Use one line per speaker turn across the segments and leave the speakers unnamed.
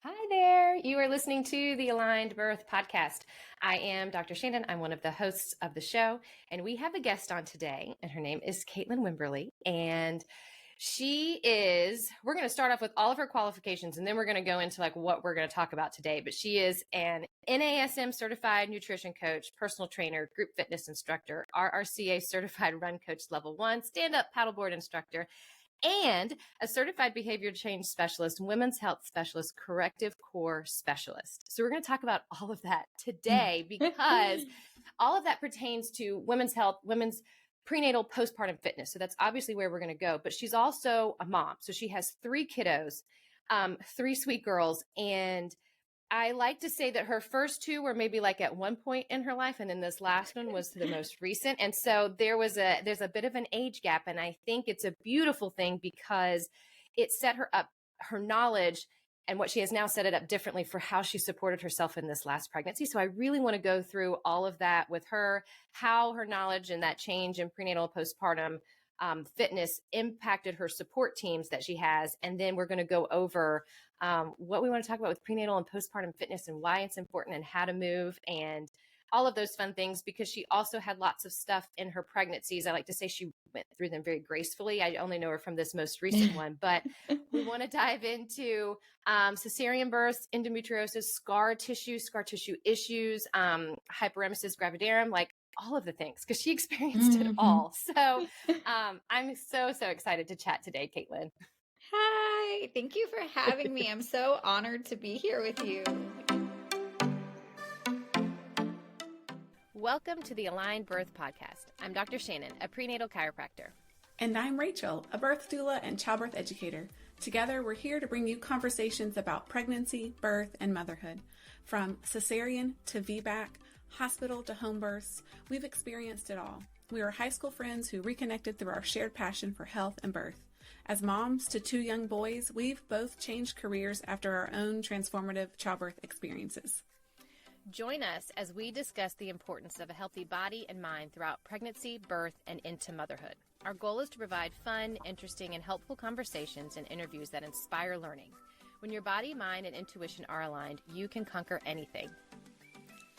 Hi there. You are listening to the Aligned Birth podcast. I am Dr. Shannon. I'm one of the hosts of the show, and we have a guest on today, and her name is Caitlin Wimberly. And we're going to start off with all of her qualifications, and then we're going to go into like what we're going to talk about today. But she is an NASM certified nutrition coach, personal trainer, group fitness instructor, RRCA certified run coach level 1, stand-up paddleboard instructor, and a certified behavior change specialist, women's health specialist, corrective core specialist. So we're going to talk about all of that today because all of that pertains to women's health, women's prenatal, postpartum fitness. So that's obviously where we're going to go. But she's also a mom. So she has 3 kiddos, 3 sweet girls. And I like to say that her first 2 were maybe like at one point in her life, and then this last one was the most recent. And so there's a bit of an age gap, and I think it's a beautiful thing because it set her up, her knowledge and what she has now set it up differently for how she supported herself in this last pregnancy. So I really want to go through all of that with her, how her knowledge and that change in prenatal postpartum fitness impacted her support teams that she has. And then we're going to go over what we want to talk about with prenatal and postpartum fitness and why it's important and how to move and all of those fun things, because she also had lots of stuff in her pregnancies. I like to say she went through them very gracefully. I only know her from this most recent one, but we want to dive into cesarean births, endometriosis, scar tissue issues, hyperemesis gravidarum, like all of the things, because she experienced it all. So I'm so excited to chat today, Caitlin.
Hi, thank you for having me. I'm so honored to be here with you.
Welcome to the Aligned Birth podcast. I'm Dr. Shannon, a prenatal chiropractor.
And I'm Rachel, a birth doula and childbirth educator. Together, we're here to bring you conversations about pregnancy, birth, and motherhood. From cesarean to VBAC, hospital to home births, we've experienced it all. We are high school friends who reconnected through our shared passion for health and birth. As moms to 2 young boys, we've both changed careers after our own transformative childbirth experiences.
Join us as we discuss the importance of a healthy body and mind throughout pregnancy, birth, and into motherhood. Our goal is to provide fun, interesting, and helpful conversations and interviews that inspire learning. When your body, mind, and intuition are aligned, you can conquer anything.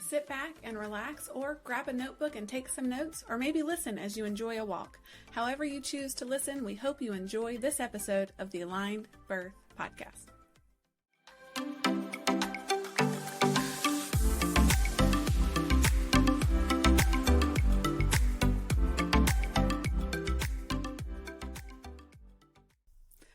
Sit back and relax, or grab a notebook and take some notes, or maybe listen as you enjoy a walk. However you choose to listen, we hope you enjoy this episode of the Aligned Birth podcast.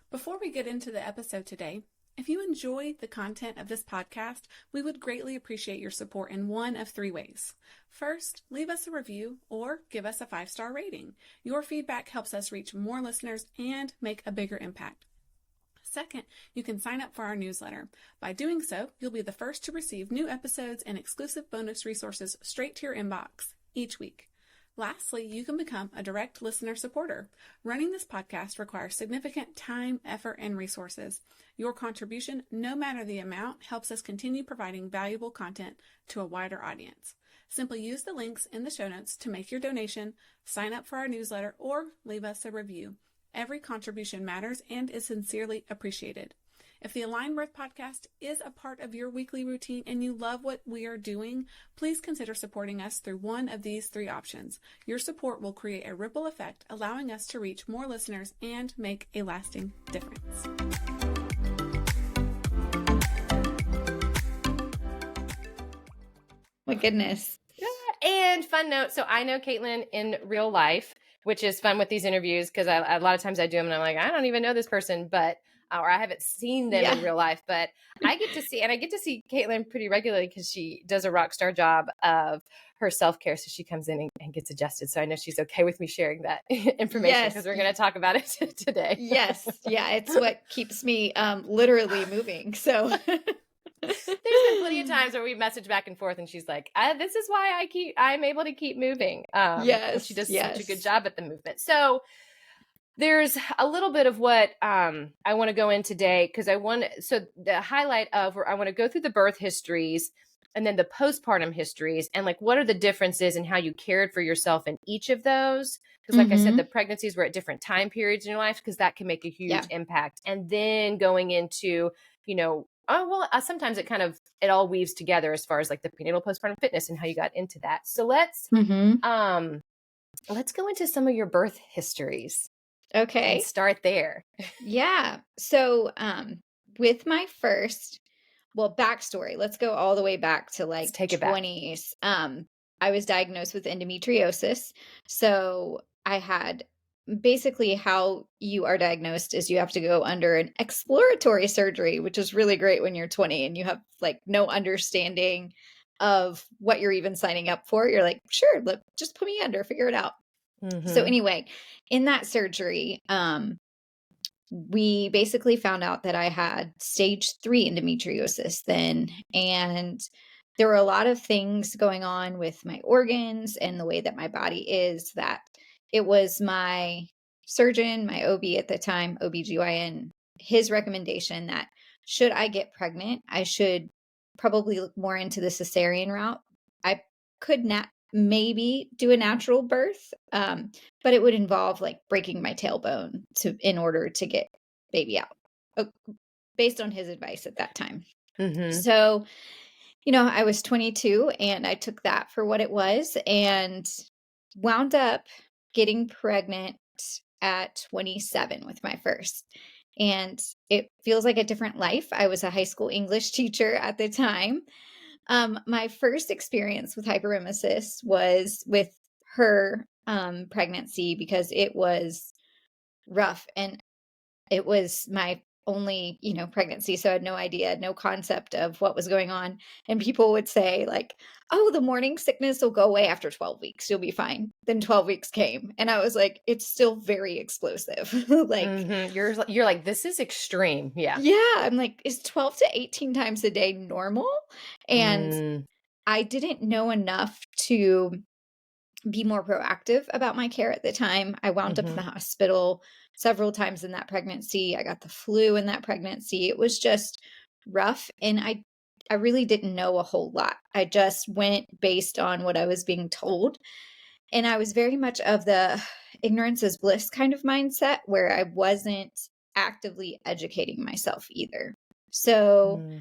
Before we get into the episode today, if you enjoy the content of this podcast, we would greatly appreciate your support in one of 3 ways. First, leave us a review or give us a 5-star rating. Your feedback helps us reach more listeners and make a bigger impact. Second, you can sign up for our newsletter. By doing so, you'll be the first to receive new episodes and exclusive bonus resources straight to your inbox each week. Lastly, you can become a direct listener supporter. Running this podcast requires significant time, effort, and resources. Your contribution, no matter the amount, helps us continue providing valuable content to a wider audience. Simply use the links in the show notes to make your donation, sign up for our newsletter, or leave us a review. Every contribution matters and is sincerely appreciated. If the Aligned Birth podcast is a part of your weekly routine and you love what we are doing, please consider supporting us through one of these 3 options. Your support will create a ripple effect, allowing us to reach more listeners and make a lasting difference.
My goodness.
And fun note, so I know Caitlin in real life, which is fun with these interviews because a lot of times I do them and I'm like, I don't even know this person, but or I haven't seen them in real life, but I get to see Caitlin pretty regularly because she does a rock star job of her self-care. So she comes in and gets adjusted. So I know she's okay with me sharing that information because we're going to talk about it today.
Yes. Yeah. It's what keeps me literally moving. So
there's been plenty of times where we message back and forth and she's like, this is why I'm able to keep moving. And she does such a good job at the movement. So there's a little bit of what I want to go in today because so the highlight of where I want to go through the birth histories and then the postpartum histories and like what are the differences in how you cared for yourself in each of those. Because like I said, the pregnancies were at different time periods in your life because that can make a huge impact. And then going into, Oh, well, sometimes it all weaves together as far as like the prenatal postpartum fitness and how you got into that. So let's go into some of your birth histories and
Okay.
start there.
Yeah. So, with my first, well, backstory, let's go all the way back to
Let's
like
take it back.
20s. I was diagnosed with endometriosis. So I had basically how you are diagnosed is you have to go under an exploratory surgery, which is really great when you're 20 and you have like no understanding of what you're even signing up for. You're like, sure, look, just put me under, figure it out. So anyway, in that surgery, we basically found out that I had stage 3 endometriosis then. And there were a lot of things going on with my organs and the way that my body is that it was my surgeon, my OB at the time, OBGYN, his recommendation that should I get pregnant, I should probably look more into the cesarean route. I could not maybe do a natural birth, but it would involve like breaking my tailbone in order to get baby out, based on his advice at that time. So, I was 22 and I took that for what it was and wound up getting pregnant at 27 with my first. And it feels like a different life. I was a high school English teacher at the time. My first experience with hyperemesis was with her pregnancy because it was rough and it was my only, pregnancy. So I had no idea, no concept of what was going on. And people would say like, oh, the morning sickness will go away after 12 weeks. You'll be fine. Then 12 weeks came. And I was like, it's still very explosive. Like,
you're like, this is extreme. Yeah.
Yeah. I'm like, is 12 to 18 times a day normal? And I didn't know enough to be more proactive about my care at the time. I wound up in the hospital several times in that pregnancy. I got the flu in that pregnancy. It was just rough. And I really didn't know a whole lot. I just went based on what I was being told. And I was very much of the ignorance is bliss kind of mindset where I wasn't actively educating myself either. So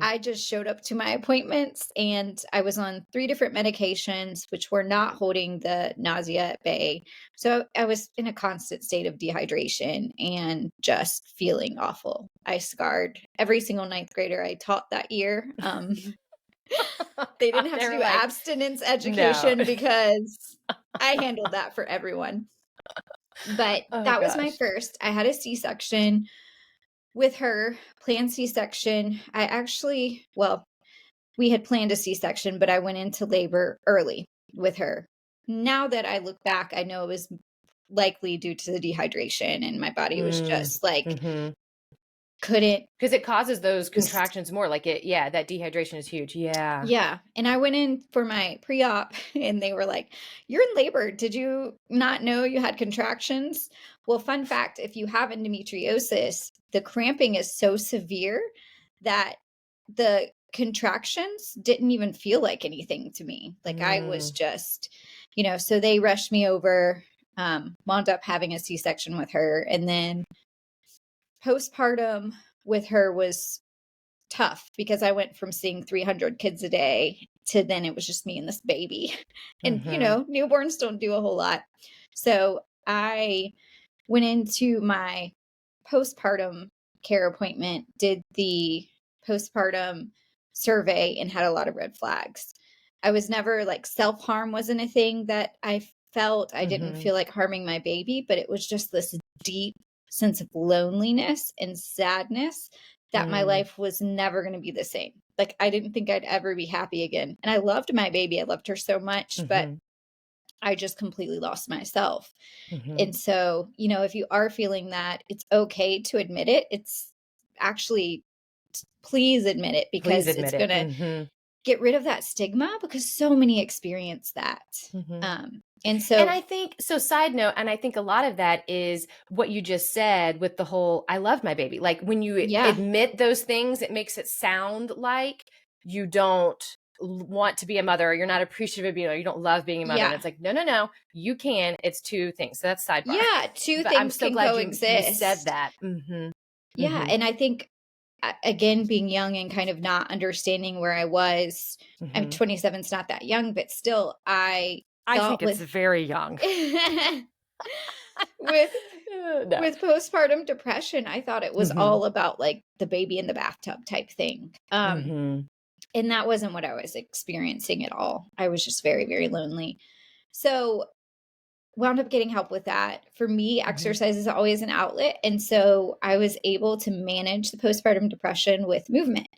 I just showed up to my appointments and I was on 3 different medications, which were not holding the nausea at bay. So I was in a constant state of dehydration and just feeling awful. I scarred every single 9th grader I taught that year. They didn't have to do abstinence education because I handled that for everyone. But that was my first. I had a C-section with her, planned C-section. We had planned a C-section, but I went into labor early with her. Now that I look back, I know it was likely due to the dehydration and my body was just like, couldn't.
Because it causes those contractions more like that dehydration is huge. Yeah.
Yeah. And I went in for my pre-op and they were like, you're in labor. Did you not know you had contractions? Well, fun fact, if you have endometriosis, the cramping is so severe that the contractions didn't even feel like anything to me. Like I was just, so they rushed me over, wound up having a C-section with her. And then postpartum with her was tough because I went from seeing 300 kids a day to then it was just me and this baby. And, newborns don't do a whole lot. So I went into my postpartum care appointment, did the postpartum survey and had a lot of red flags. I was never like self-harm wasn't a thing that I felt. I didn't feel like harming my baby, but it was just this deep sense of loneliness and sadness that my life was never going to be the same. Like I didn't think I'd ever be happy again. And I loved my baby. I loved her so much, but I just completely lost myself. And so, if you are feeling that, it's okay to admit it. It's actually, please admit it because it's going to get rid of that stigma because so many experience that. And
I think, side note, and I think a lot of that is what you just said with the whole, I love my baby. Like when you admit those things, it makes it sound like you don't want to be a mother or you're not appreciative of being, or you don't love being a mother. And it's like, no, you can. It's 2 things. So that's sidebar.
Yeah, 2 things I'm so can
glad
coexist.
you said that.
Yeah, and I think again, being young and kind of not understanding where I was. I'm 27 is not that young, but still I
think it's very young.
with postpartum depression, I thought it was all about like the baby in the bathtub type thing. And that wasn't what I was experiencing at all. I was just very, very lonely. So wound up getting help with that. For me, exercise is always an outlet. And so I was able to manage the postpartum depression with movement.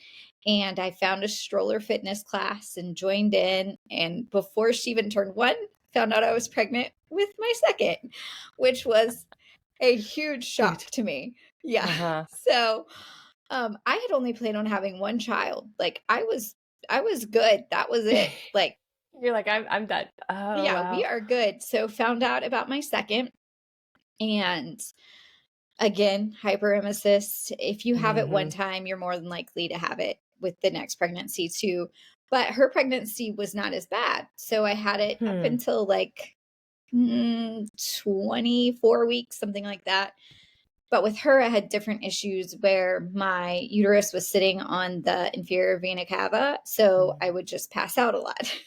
And I found a stroller fitness class and joined in. And before she even turned 1, found out I was pregnant with my second, which was a huge shock to me. Yeah. So I had only planned on having 1 child. Like I was good. That was it. Like,
you're like, I'm done. Oh,
yeah,
wow.
we are good. So found out about my second, and again, hyperemesis. If you have it one time, you're more than likely to have it with the next pregnancy too. But her pregnancy was not as bad. So I had it up until like 24 weeks, something like that. But with her, I had different issues where my uterus was sitting on the inferior vena cava. So I would just pass out a lot,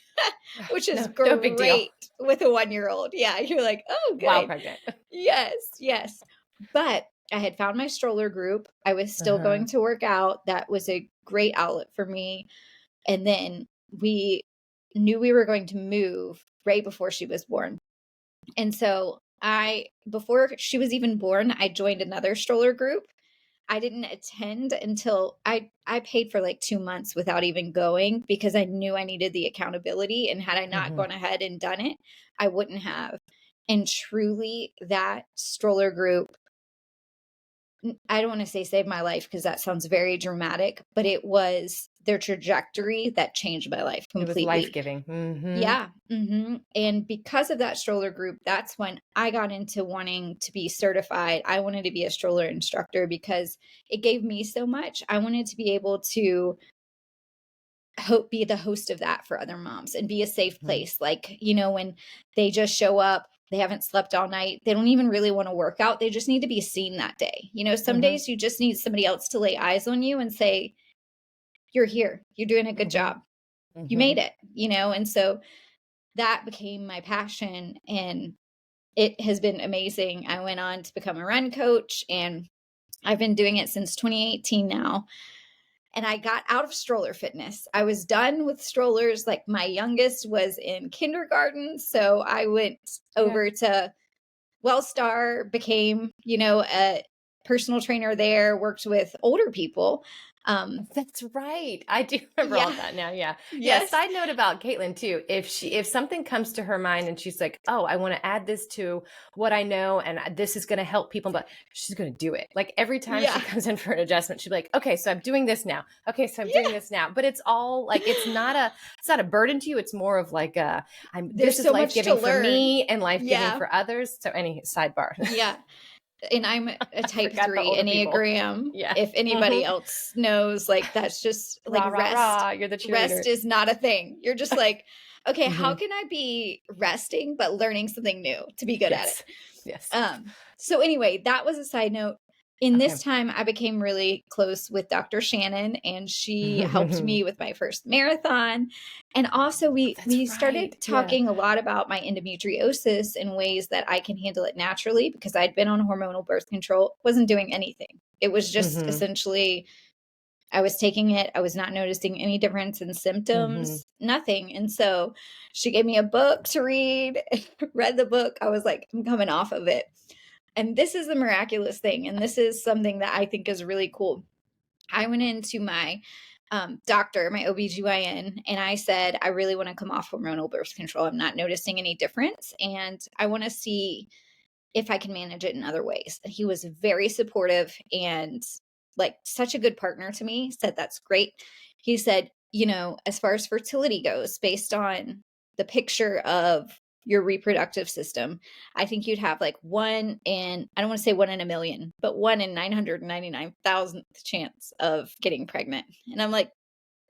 which is
no big deal.
great with a 1-year-old. Yeah. You're like, oh, good.
While pregnant.
Yes. But I had found my stroller group. I was still going to work out. That was a great outlet for me. And then we knew we were going to move right before she was born. And so before she was even born, I joined another stroller group. I didn't attend until I paid for like 2 months without even going because I knew I needed the accountability. And had I not gone ahead and done it, I wouldn't have. And truly that stroller group, I don't want to say saved my life because that sounds very dramatic, but it was their trajectory that changed my life completely.
It was life-giving.
Yeah. And because of that stroller group, that's when I got into wanting to be certified. I wanted to be a stroller instructor because it gave me so much. I wanted to be able to be the host of that for other moms and be a safe place. Like, when they just show up, they haven't slept all night. They don't even really want to work out. They just need to be seen that day. Some days you just need somebody else to lay eyes on you and say, you're here. You're doing a good job. You made it, and so that became my passion and it has been amazing. I went on to become a run coach and I've been doing it since 2018 now. And I got out of stroller fitness. I was done with strollers. Like my youngest was in kindergarten. So I went over to Wellstar, became, a personal trainer there, worked with older people.
That's right. I do remember all that now. Yeah. Yeah. Side note about Caitlin too. If something comes to her mind and she's like, oh, I want to add this to what I know and this is going to help people, but she's going to do it. Like every time she comes in for an adjustment, she'll be like, okay, so I'm doing this now. Okay. So I'm doing this now, but it's all like, it's not a burden to you. It's more of like, this is life-giving for me and life-giving for others. So any sidebar.
Yeah. And I'm a type 3 Enneagram. Yeah. If anybody else knows, like that's just like rest.
You're the cheerleader.
Rest is not a thing. You're just like, okay, how can I be resting but learning something new to be good at it?
Yes.
So anyway, that was a side note. In this time, I became really close with Dr. Shannon, and she helped me with my first marathon. And also, we started talking a lot about my endometriosis in ways that I can handle it naturally because I'd been on hormonal birth control, wasn't doing anything. It was just essentially, I was taking it. I was not noticing any difference in symptoms, nothing. And so she gave me a book to read, read the book. I was like, I'm coming off of it. And this is the miraculous thing. And this is something that I think is really cool. I went into my doctor, my OBGYN, and I said, I really want to come off hormonal birth control. I'm not noticing any difference. And I want to see if I can manage it in other ways. And he was very supportive and like such a good partner to me, said, that's great. He said, as far as fertility goes, based on the picture of your reproductive system, I think you'd have like I don't want to say 1 in a million, but 1 in 999,000th chance of getting pregnant. And I'm like,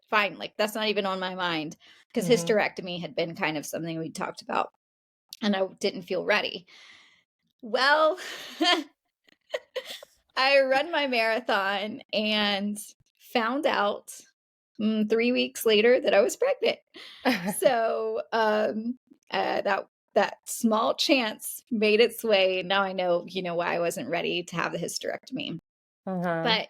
fine, like that's not even on my mind because hysterectomy had been kind of something we talked about and I didn't feel ready. Well, I run my marathon and found out 3 weeks later that I was pregnant. So, that small chance made its way. Now I know, why I wasn't ready to have the hysterectomy.
Uh-huh.
But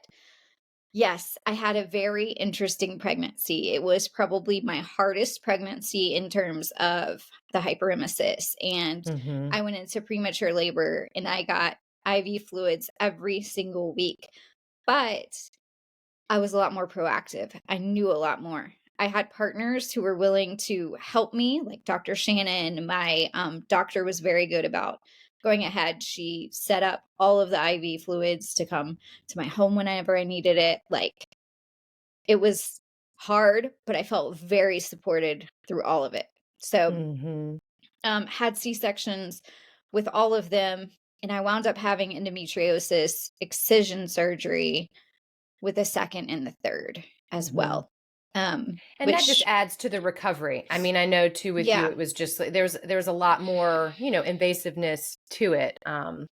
yes, I had a very interesting pregnancy. It was probably my hardest pregnancy in terms of the hyperemesis. And
Mm-hmm.
I went into premature labor and I got IV fluids every single week. But I was a lot more proactive. I knew a lot more. I had partners who were willing to help me, like Dr. Shannon. My doctor was very good about going ahead. She set up all of the IV fluids to come to my home whenever I needed it. Like, it was hard, but I felt very supported through all of it. So,
Mm-hmm.
had C-sections with all of them, and I wound up having endometriosis excision surgery with the second and the third as
Mm-hmm.
well.
And that just
Which,
adds to the recovery. I mean, I know too with you,
yeah.
it was just like there's a lot more, invasiveness to it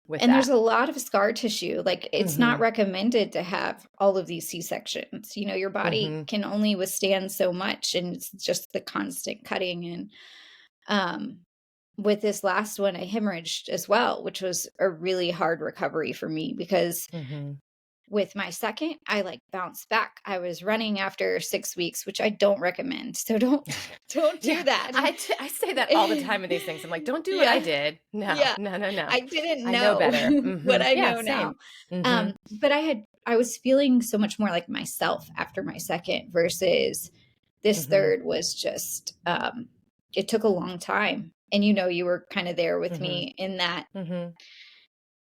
with
And there's
that.
a lot of scar tissue. Like, it's not
Mm-hmm.
recommended to have all of these C-sections. Your body
Mm-hmm.
can only withstand so much, and it's just the constant cutting. And um, with this last one, I hemorrhaged as well, which was a really hard recovery for me because
Mm-hmm.
with my second, I bounced back. I was running after 6 weeks, which I don't recommend. So don't do
Yeah,
that.
I say that all the time with these things. I'm like, don't do what I
Yeah.
did. No,
Yeah.
no, no, no.
I didn't
I know
know
better.
what
Mm-hmm.
I
Yeah,
know now.
same. Mm-hmm.
But I was feeling so much more like myself after my second versus this
Mm-hmm.
third was just it took a long time. And you were kind of there with
Mm-hmm.
me in that.
Mm-hmm.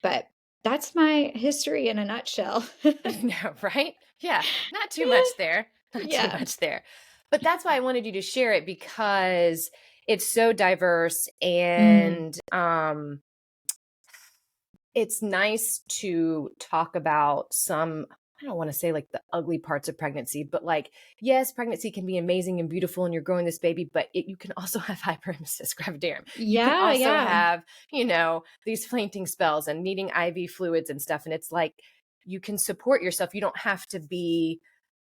But that's my history in a nutshell.
No, right? Yeah, not too much there. Not too
Yeah.
much there. But that's why I wanted you to share it because it's so diverse
Mm,
and it's nice to talk about some, I don't want to say like the ugly parts of pregnancy, but like, yes, pregnancy can be amazing and beautiful and you're growing this baby, but you can also have hyperemesis gravidarum. You can
yeah,
also
yeah.
have, these fainting spells and needing IV fluids and stuff. And it's like, you can support yourself. You don't have to be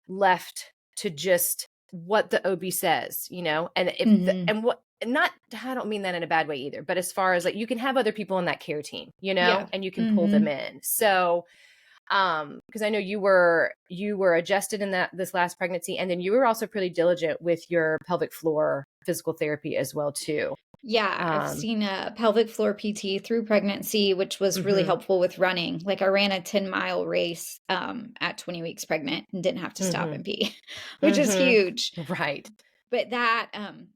left to just what the OB says, and
Mhm.
not, I don't mean that in a bad way either, but as far as like, you can have other people in that care team,
Yeah.
and you can pull them
Mhm.
in. So, because I know you were adjusted in this last pregnancy, and then you were also pretty diligent with your pelvic floor physical therapy as well too.
Yeah, I've seen a pelvic floor PT through pregnancy, which was really
Mm-hmm,
helpful with running. Like, I ran a 10-mile race at 20 weeks pregnant and didn't have to stop
mm-hmm,
and pee, which is huge.
mm-hmm. Right.
But that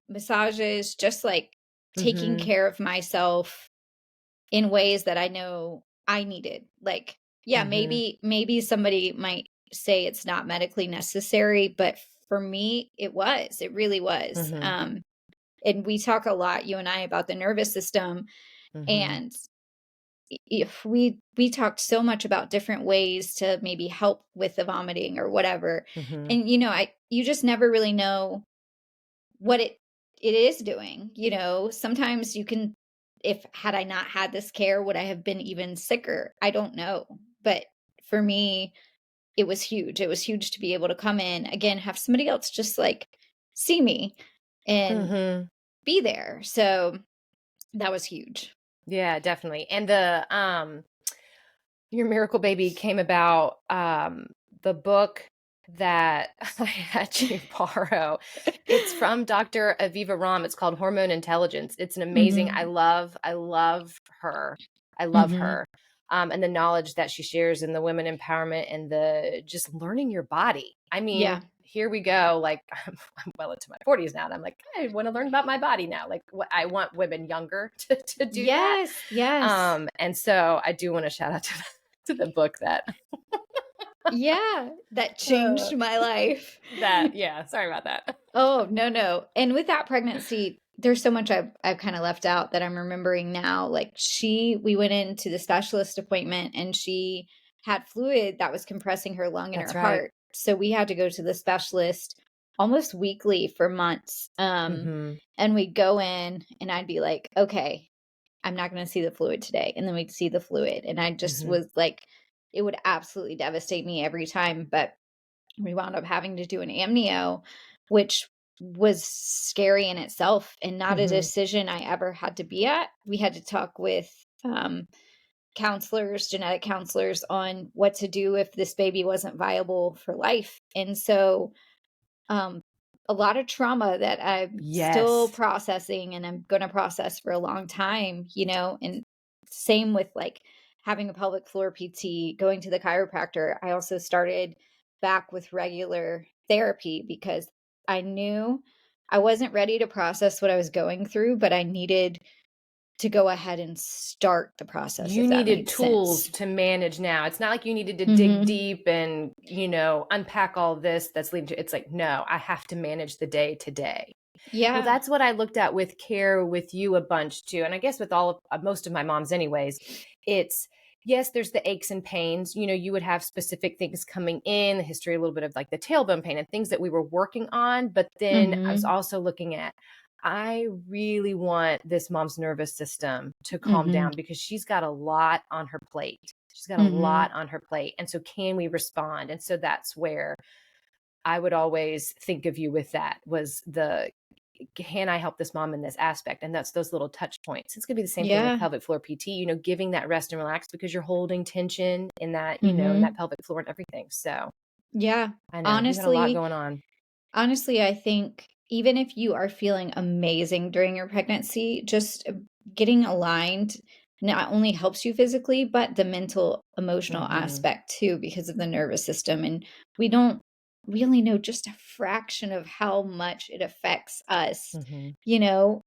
massages, just like taking
Mm-hmm,
care of myself in ways that I know I needed. Like, yeah,
mm-hmm,
maybe somebody might say it's not medically necessary, but for me, it was. It really was.
mm-hmm,
And we talk a lot, you and I, about the nervous system,
mm-hmm,
and if we talked so much about different ways to maybe help with the vomiting or whatever.
mm-hmm,
And you just never really know what it is doing. Sometimes you can, if had I not had this care, would I have been even sicker? I don't know. But for me, it was huge. It was huge to be able to come in again, have somebody else just see me and
mm-hmm.
be there. So that was huge.
Yeah, definitely. And your miracle baby came about, the book that I had you borrow. It's from Dr. Aviva Ram. It's called Hormone Intelligence. It's an amazing,
Mhm.
I love her. I love
Mhm.
her. And the knowledge that she shares in the women empowerment and the just learning your body. I
Yeah.
mean, here we go. Like I'm well into my 40s now. And I'm like, I want to learn about my body now. Like what I want women younger to do that.
Yes. Yes.
And so I do want to shout out to the book that
Yeah. That
uh,
changed my life.
yeah, sorry about that.
Oh, no, no. And with that pregnancy, there's so much I've kind of left out that I'm remembering now. Like, we went into the specialist appointment and she had fluid that was compressing her lung and
That's
her
right.
heart. So we had to go to the specialist almost weekly for months.
Mm-hmm.
And we'd go in and I'd be like, okay, I'm not going to see the fluid today. And then we'd see the fluid. And I just
Mm-hmm.
was like, it would absolutely devastate me every time. But we wound up having to do an amnio, which was scary in itself and not a
Mhm.
decision I ever had to be at. We had to talk with counselors, genetic counselors, on what to do if this baby wasn't viable for life. And so, um, a lot of trauma that I'm still
Yes.
processing and I'm going to process for a long time, and same with like having a pelvic floor PT, going to the chiropractor. I also started back with regular therapy because I knew I wasn't ready to process what I was going through, but I needed to go ahead and start the process,
You
if that
needed
made
tools
sense.
to manage now. It's not like you needed to dig
Mhm.
deep and, unpack all this that's leading to it's like, no, I have to manage the day to day. Well,
Yeah.
that's what I looked at with care with you a bunch too. And I guess with all of most of my moms anyways, it's yes, there's the aches and pains. You would have specific things coming in, the history, a little bit of like the tailbone pain and things that we were working on. But then I was
Mhm.
also looking at, I really want this mom's nervous system to calm
Mhm.
down because she's got a lot on her plate. She's got a
Mhm.
lot on her plate. And so can we respond? And so that's where I would always think of you with that was can I help this mom in this aspect? And that's those little touch points. It's going to be the same thing with
Yeah.
pelvic floor PT, giving that rest and relax because you're holding tension in that, in that
Mhm.
pelvic floor and everything. So
Yeah.
I know you got a lot
Honestly,
going on.
honestly, I think even if you are feeling amazing during your pregnancy, just getting aligned not only helps you physically, but the mental, emotional
Mm-hmm.
aspect too, because of the nervous system. And we don't really know just a fraction of how much it affects us,
Mm-hmm.
you know,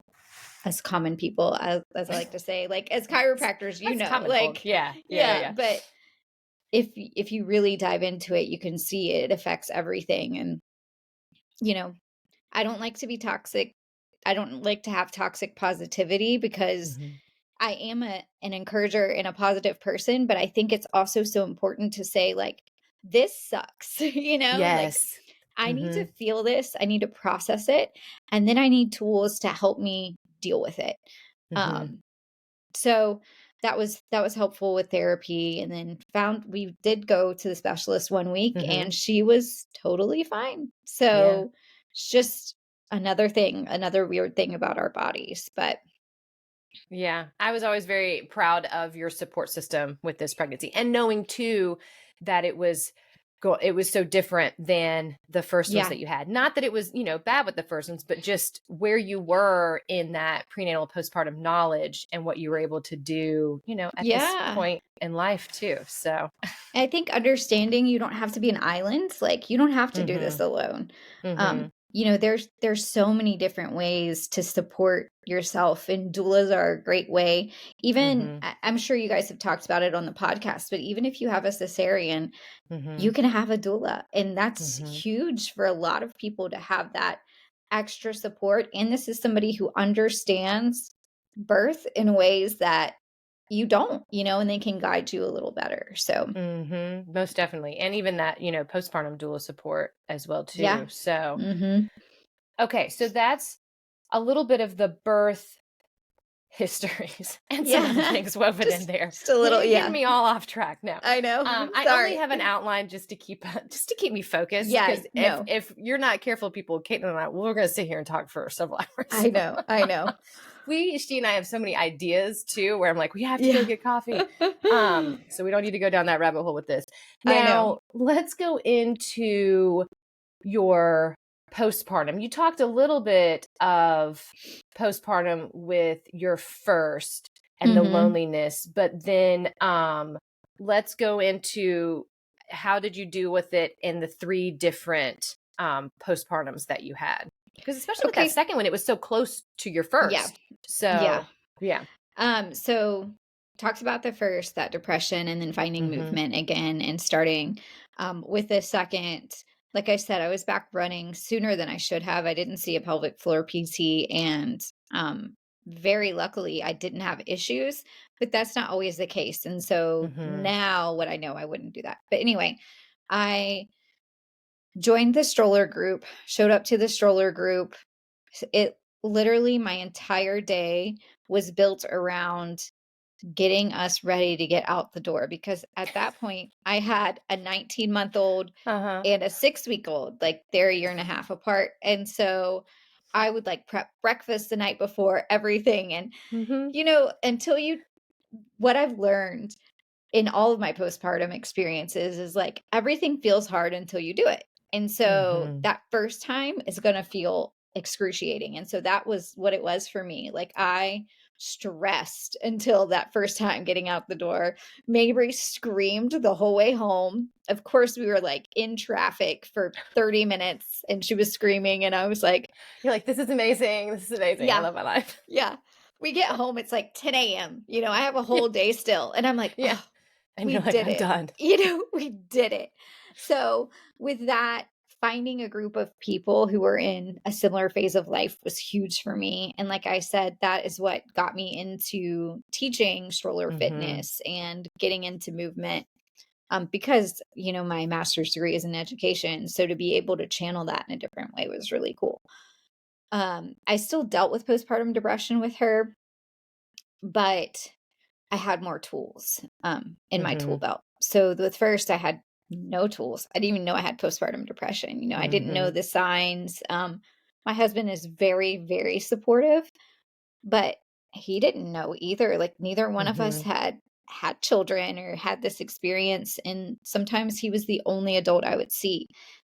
as common people, as I like to say, like as chiropractors,
That's common folk.
like,
Yeah. Yeah. Yeah.
yeah,
Yeah.
but if you really dive into it, you can see it affects everything. And, you know, I don't like to be toxic. I don't like to have toxic positivity because
Mm-hmm.
I am an encourager and a positive person, but I think it's also so important to say like, this sucks, like
Yes.
I need to
Mm-hmm.
feel this, I need to process it, and then I need tools to help me deal with it.
Mm-hmm.
Um, so that was helpful with therapy, and then we did go to the specialist one week
Mm-hmm.
and she was totally fine.
Yeah.
So it's just another weird thing about our bodies, but
Yeah. I was always very proud of your support system with this pregnancy and knowing too that it was so different than the first ones
yeah.
that you had. Not that it was, bad with the first ones, but just where you were in that prenatal postpartum knowledge and what you were able to do, at this
Yeah.
point in life too. So,
I think understanding you don't have to be an island, like you don't have to do this
mhm.
alone.
Mhm.
There's so many different ways to support yourself, and doulas are a great way. Even
Mhm.
I'm sure you guys have talked about it on the podcast, but even if you have a cesarean, you
Mhm.
can have a doula, and that's
Mhm.
huge for a lot of people to have that extra support. And this is somebody who understands birth in ways that you don't, and they can guide you a little better. So,
Mhm. Most definitely. And even that, postpartum doula support as well
yeah.
too. So,
Mhm.
okay, so that's a little bit of the birth histories and some other
Yeah.
things woven in
Just
there.
just a little,
You're getting
yeah.
me all off track now.
I know.
I only
Sorry.
have an outline just to keep me focused
Yeah,
because if
no.
if you're not careful, people, Caitlin and I, we're going to sit here and talk for several hours.
I know. I know.
She and I have so many ideas too, where I'm like, we have to go
Yeah.
get coffee. So we don't need to go down that rabbit hole with this.
I know.
Now let's go into your postpartum. You talked a little bit of postpartum with your first and the
Mhm.
loneliness, but then let's go into how did you do with it in the 3 different postpartums that you had? Because especially with that
Okay.
second one, it was so close to your
Yeah.
first.
Yeah.
So, yeah.
So talked about the first, that depression, and then finding
Mhm.
movement again and starting with the second. Like I said, I was back running sooner than I should have. I didn't see a pelvic floor PT, and very luckily I didn't have issues, but that's not always the case. And so
Mhm.
now what I know, I wouldn't do that. But anyway, I joined the stroller group, showed up to the stroller group. It literally, my entire day was built around getting us ready to get out the door, because at that point I had a 19-month-old
Uh-huh.
and a 6-week-old, like they're a year and a half apart. And so I would like prep breakfast the night before, everything. And,
Mm-hmm.
what I've learned in all of my postpartum experiences is like everything feels hard until you do it. And so
Mm-hmm.
that first time is going to feel excruciating. And so that was what it was for me. Like I stressed until that first time getting out the door. Mabry screamed the whole way home. Of course, we were like in traffic for 30 minutes and she was screaming. And I was like,
You're like, this is amazing. This is amazing.
yeah,
I love my life.
yeah. We get home, it's like 10 a.m. I have a whole day still. And I'm like,
Yeah.
oh,
And
we
you're like,
did
I'm
it.
done.
We did it. So with that, finding a group of people who were in a similar phase of life was huge for me. And like I said, that is what got me into teaching stroller
Mm-hmm.
fitness and getting into movement. Because, my master's degree is in education. So to be able to channel that in a different way was really cool. I still dealt with postpartum depression with her, but I had more tools in my tool
Mm-hmm.
belt. So with first, I had no tools. I didn't even know I had postpartum depression. I didn't know
Mm-hmm.
the signs. My husband is very, very supportive, but he didn't know either. Like neither one of us
Mm-hmm.
had children or had this experience. And sometimes he was the only adult I would see.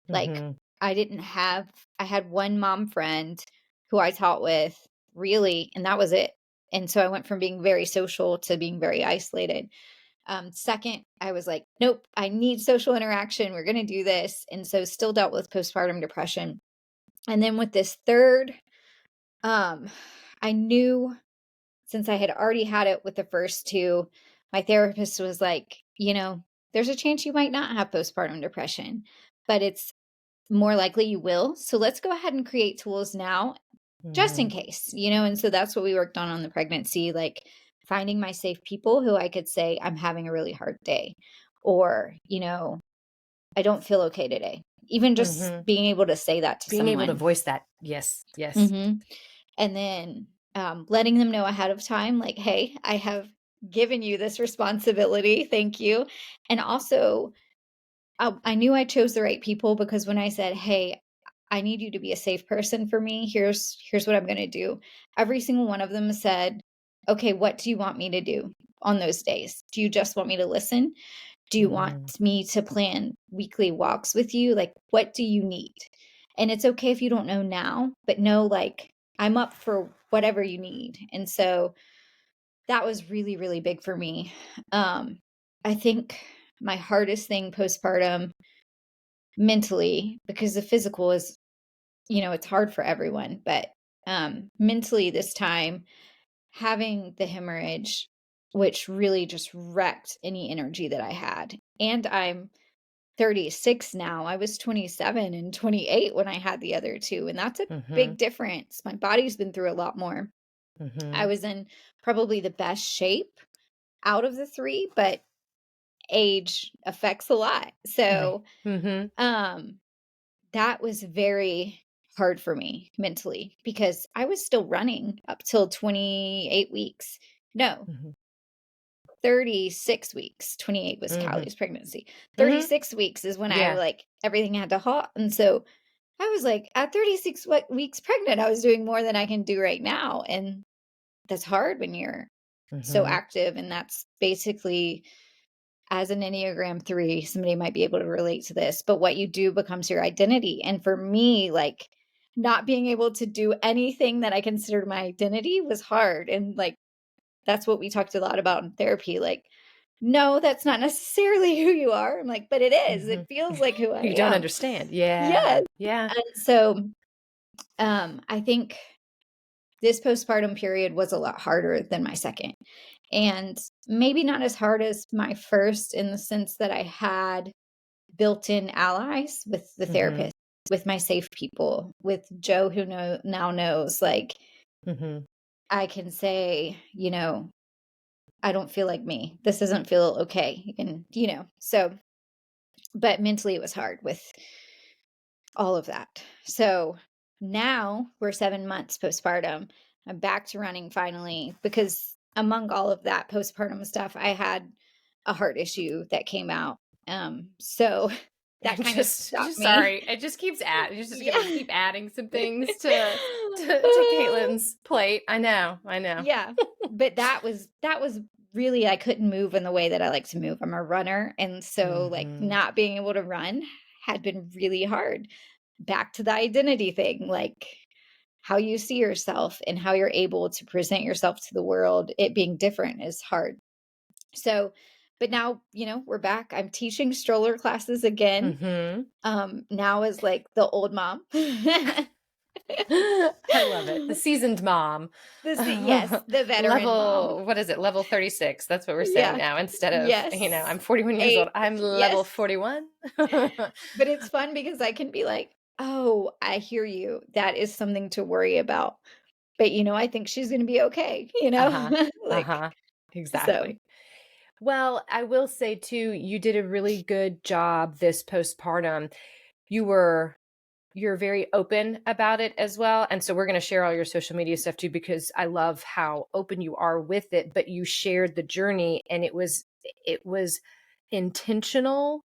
Like
Mm-hmm.
I had one mom friend who I taught with really, and that was it. And so I went from being very social to being very isolated. Second, I was like, nope, I need social interaction. We're going to do this. And so still dealt with postpartum depression. And then with this third, I knew since I had already had it with the first two, my therapist was like, there's a chance you might not have postpartum depression, but it's more likely you will. So let's go ahead and create tools now just in case, and so that's what we worked on the pregnancy, like finding my safe people who I could say, I'm having a really hard day, or, I don't feel okay today. Even just
Mm-hmm.
being able to say that to
Being able to
someone.
voice that. Yes. Yes.
Mm-hmm. And then letting them know ahead of time, like, hey, I have given you this responsibility. Thank you. And also, I knew I chose the right people because when I said, hey, I need you to be a safe person for me. Here's what I'm going to do. Every single one of them said, okay, what do you want me to do on those days? Do you just want me to listen? Do you want me to plan weekly walks with you? Like, what do you need? And it's okay if you don't know now, but know, like, I'm up for whatever you need. And so that was really, really big for me. I think my hardest thing postpartum mentally, because the physical is, it's hard for everyone, but mentally this time, having the hemorrhage, which really just wrecked any energy that I had. And I'm 36 now. I was 27 and 28 when I had the other two. And that's a big difference. My body's been through a lot more. I was in probably the best shape out of the three, but age affects a lot. So, that was very hard for me mentally because I was still running up till 28 weeks. No, 36 weeks. 28 was Callie's pregnancy. 36 weeks is when I like everything had to halt. And so I was like, at 36 weeks pregnant, I was doing more than I can do right now. And that's hard when you're so active. And that's basically, as an Enneagram 3, somebody might be able to relate to this, but what you do becomes your identity. And for me, like not being able to do anything that I considered my identity was hard. And like, that's what we talked a lot about in therapy. Like, no, that's not necessarily who you are. I'm like, but it is. It feels like who I am.
You don't understand. Yeah.
Yes.
Yeah.
And so I think this postpartum period was a lot harder than my second. And maybe not as hard as my first in the sense that I had built-in allies with the therapist, with my safe people, with Joe, who now knows, like, I can say, I don't feel like me. This doesn't feel okay. And, so, but mentally it was hard with all of that. So now we're 7 months postpartum. I'm back to running finally because among all of that postpartum stuff, I had a heart issue that came out. So that kind of stopped
just
me.
sorry. It just keeps just
Yeah.
gonna keep adding some things to Caitlin's plate. I know.
Yeah. But that was really, I couldn't move in the way that I like to move. I'm a runner. And so like
Mhm.
not being able to run had been really hard. Back to the identity thing, like how you see yourself and how you're able to present yourself to the world, it being different is hard. So, but now, we're back. I'm teaching stroller classes again.
Mhm.
Now is like the old mom.
I love it. The seasoned mom.
Yes, the veteran mom.
What is it? Level 36. That's what we're saying
Yeah.
now instead of,
Yes.
I'm 41 years old. I'm level
Yes.
41.
But it's fun because I can be like, oh, I hear you. That is something to worry about. But I think she's going to be okay,
Uh-huh.
like,
Uh-huh.
so.
Exactly. Well, I will say too, you did a really good job this postpartum. You're very open about it as well. And so we're going to share all your social media stuff too, because I love how open you are with it, but you shared the journey and it was intentional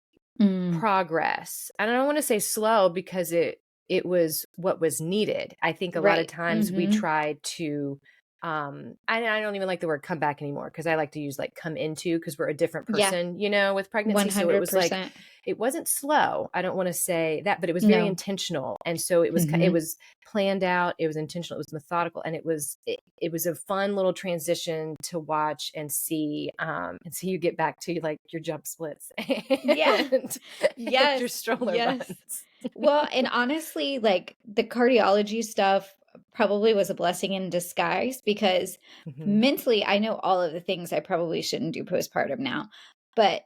Mm,
progress. And I don't want to say slow because it was what was needed. I think a lot of
right.
times we try to I don't even like the word come back anymore because I like to use like come into because we're a different
Yeah.
person, with pregnancy. So it was like
100%.
it wasn't slow. I don't want to say that, but it was very
No.
intentional. And so it
Mhm.
was planned out, it was intentional, it was methodical, and it was a fun little transition to watch and see you get back to like your jump splits
Yeah.
and your
Yes.
stroller
Yes.
runs.
Well, and honestly, like the cardiology stuff probably was a blessing in disguise because
Mhm.
mentally I know all of the things I probably shouldn't do postpartum now. But